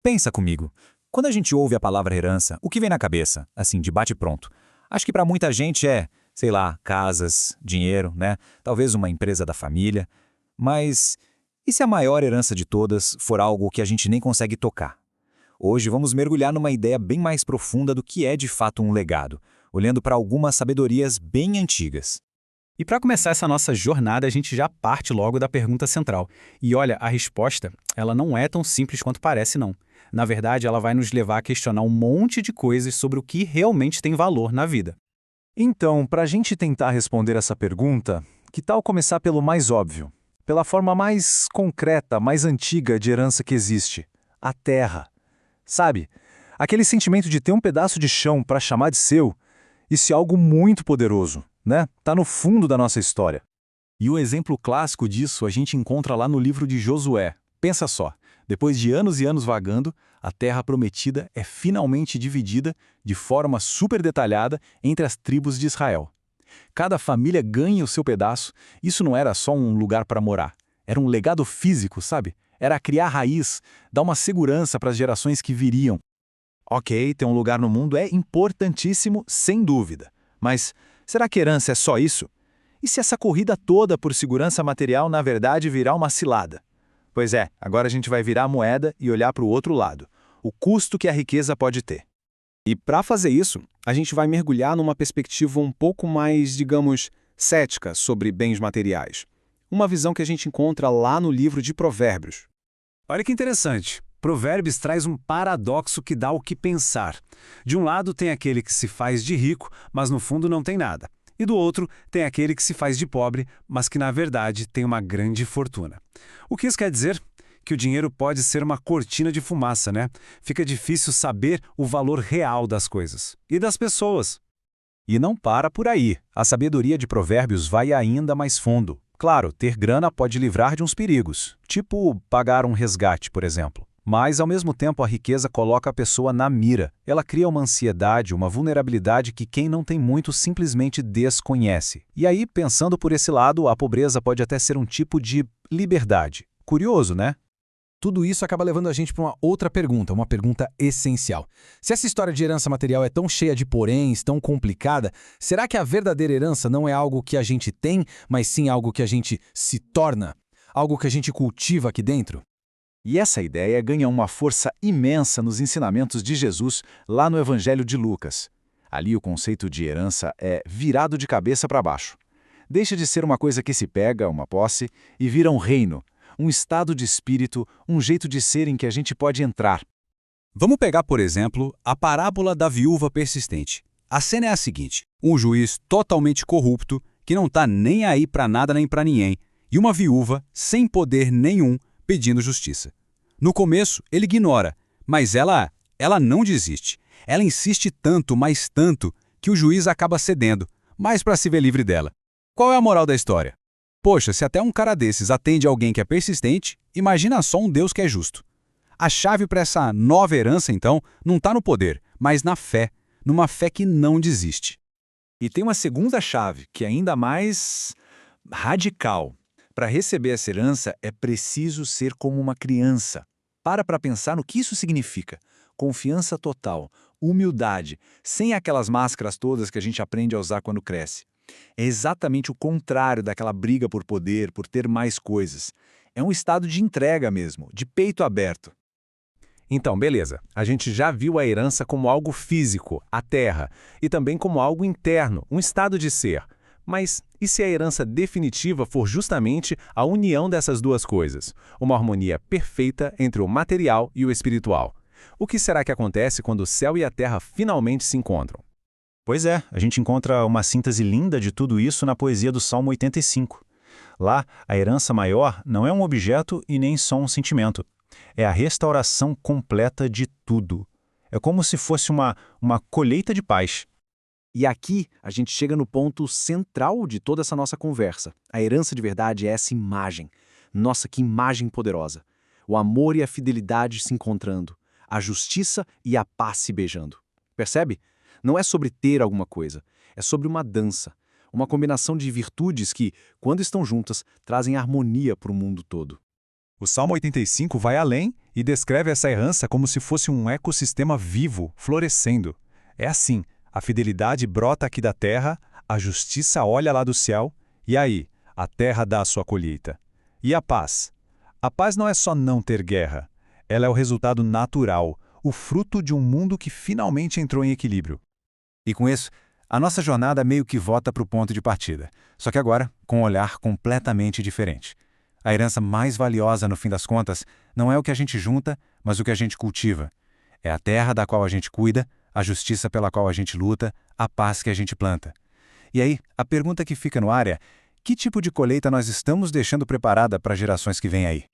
Pensa comigo. Quando a gente ouve a palavra herança, o que vem na cabeça? Assim, de bate-pronto. Acho que para muita gente é, sei lá, casas, dinheiro, né? Talvez uma empresa da família. Mas e se a maior herança de todas for algo que a gente nem consegue tocar? Hoje vamos mergulhar numa ideia bem mais profunda do que é de fato um legado, olhando para algumas sabedorias bem antigas. E para começar essa nossa jornada, a gente já parte logo da pergunta central. E olha, a resposta, ela não é tão simples quanto parece, não. Na verdade, ela vai nos levar a questionar um monte de coisas sobre o que realmente tem valor na vida. Então, para a gente tentar responder essa pergunta, que tal começar pelo mais óbvio? Pela forma mais concreta, mais antiga de herança que existe: a terra. Sabe, aquele sentimento de ter um pedaço de chão para chamar de seu, isso é algo muito poderoso, né? Tá no fundo da nossa história. E o exemplo clássico disso a gente encontra lá no livro de Josué. Pensa só, depois de anos e anos vagando, a terra prometida é finalmente dividida de forma super detalhada entre as tribos de Israel. Cada família ganha o seu pedaço. Isso não era só um lugar para morar, era um legado físico, sabe? Era criar raiz, dar uma segurança para as gerações que viriam. Ok, ter um lugar no mundo é importantíssimo, sem dúvida. Mas será que herança é só isso? E se essa corrida toda por segurança material, na verdade, virar uma cilada? Pois é, agora a gente vai virar a moeda e olhar para o outro lado, o custo que a riqueza pode ter. E para fazer isso, a gente vai mergulhar numa perspectiva um pouco mais, digamos, cética sobre bens materiais. Uma visão que a gente encontra lá no livro de Provérbios. Olha que interessante. Provérbios traz um paradoxo que dá o que pensar. De um lado tem aquele que se faz de rico, mas no fundo não tem nada. E do outro tem aquele que se faz de pobre, mas que na verdade tem uma grande fortuna. O que isso quer dizer? Que o dinheiro pode ser uma cortina de fumaça, né? Fica difícil saber o valor real das coisas. E das pessoas. E não para por aí. A sabedoria de Provérbios vai ainda mais fundo. Claro, ter grana pode livrar de uns perigos, tipo pagar um resgate, por exemplo. Mas, ao mesmo tempo, a riqueza coloca a pessoa na mira. Ela cria uma ansiedade, uma vulnerabilidade que quem não tem muito simplesmente desconhece. E aí, pensando por esse lado, a pobreza pode até ser um tipo de liberdade. Curioso, né? Tudo isso acaba levando a gente para uma outra pergunta, uma pergunta essencial. Se essa história de herança material é tão cheia de poréns, tão complicada, será que a verdadeira herança não é algo que a gente tem, mas sim algo que a gente se torna? Algo que a gente cultiva aqui dentro? E essa ideia ganha uma força imensa nos ensinamentos de Jesus lá no Evangelho de Lucas. Ali o conceito de herança é virado de cabeça para baixo. Deixa de ser uma coisa que se pega, uma posse, e vira um reino, um estado de espírito, um jeito de ser em que a gente pode entrar. Vamos pegar, por exemplo, a parábola da viúva persistente. A cena é a seguinte: um juiz totalmente corrupto, que não está nem aí para nada nem para ninguém, e uma viúva sem poder nenhum pedindo justiça. No começo, ele ignora, mas ela não desiste. Ela insiste tanto, mais tanto, que o juiz acaba cedendo, mas para se ver livre dela. Qual é a moral da história? Poxa, se até um cara desses atende alguém que é persistente, imagina só um Deus que é justo. A chave para essa nova herança, então, não está no poder, mas na fé, numa fé que não desiste. E tem uma segunda chave, que é ainda mais radical. Para receber essa herança, é preciso ser como uma criança. Para pensar no que isso significa. Confiança total, humildade, sem aquelas máscaras todas que a gente aprende a usar quando cresce. É exatamente o contrário daquela briga por poder, por ter mais coisas. É um estado de entrega mesmo, de peito aberto. Então, beleza. A gente já viu a herança como algo físico, a terra, e também como algo interno, um estado de ser. Mas e se a herança definitiva for justamente a união dessas duas coisas? Uma harmonia perfeita entre o material e o espiritual. O que será que acontece quando o céu e a terra finalmente se encontram? Pois é, a gente encontra uma síntese linda de tudo isso na poesia do Salmo 85. Lá, a herança maior não é um objeto e nem só um sentimento. É a restauração completa de tudo. É como se fosse uma colheita de paz. E aqui a gente chega no ponto central de toda essa nossa conversa. A herança de verdade é essa imagem. Nossa, que imagem poderosa. O amor e a fidelidade se encontrando. A justiça e a paz se beijando. Percebe? Não é sobre ter alguma coisa. É sobre uma dança. Uma combinação de virtudes que, quando estão juntas, trazem harmonia para o mundo todo. O Salmo 85 vai além e descreve essa herança como se fosse um ecossistema vivo, florescendo. É assim, a fidelidade brota aqui da terra, a justiça olha lá do céu, e aí, a terra dá a sua colheita. E a paz? A paz não é só não ter guerra. Ela é o resultado natural, o fruto de um mundo que finalmente entrou em equilíbrio. E com isso, a nossa jornada meio que volta para o ponto de partida, só que agora com um olhar completamente diferente. A herança mais valiosa, no fim das contas, não é o que a gente junta, mas o que a gente cultiva. É a terra da qual a gente cuida, a justiça pela qual a gente luta, a paz que a gente planta. E aí, a pergunta que fica no ar é: que tipo de colheita nós estamos deixando preparada para gerações que vêm aí?